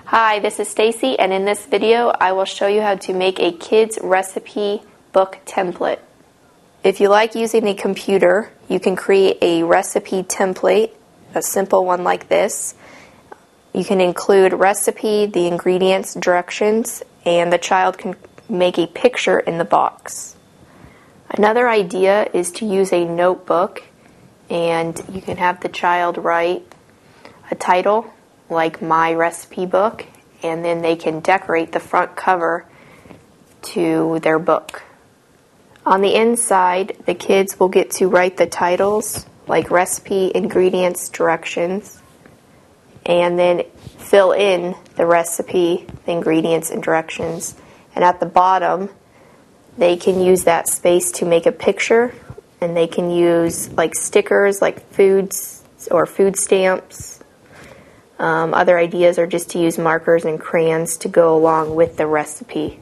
Hi, this is Stacy, and in this video I will show you how to make a kids recipe book template. If you like using the computer, you can create a recipe template, a simple one like this. You can include recipe, the ingredients, directions, and the child can make a picture in the box. Another idea is to use a notebook, and you can have the child write a title like My Recipe Book, and then they can decorate the front cover to their book. On the inside, the kids will get to write the titles like recipe, ingredients, directions, and then fill in the recipe, the ingredients, and directions. And at the bottom, they can use that space to make a picture, and they can use like stickers like foods or food stamps. Other ideas are just to use markers and crayons to go along with the recipe.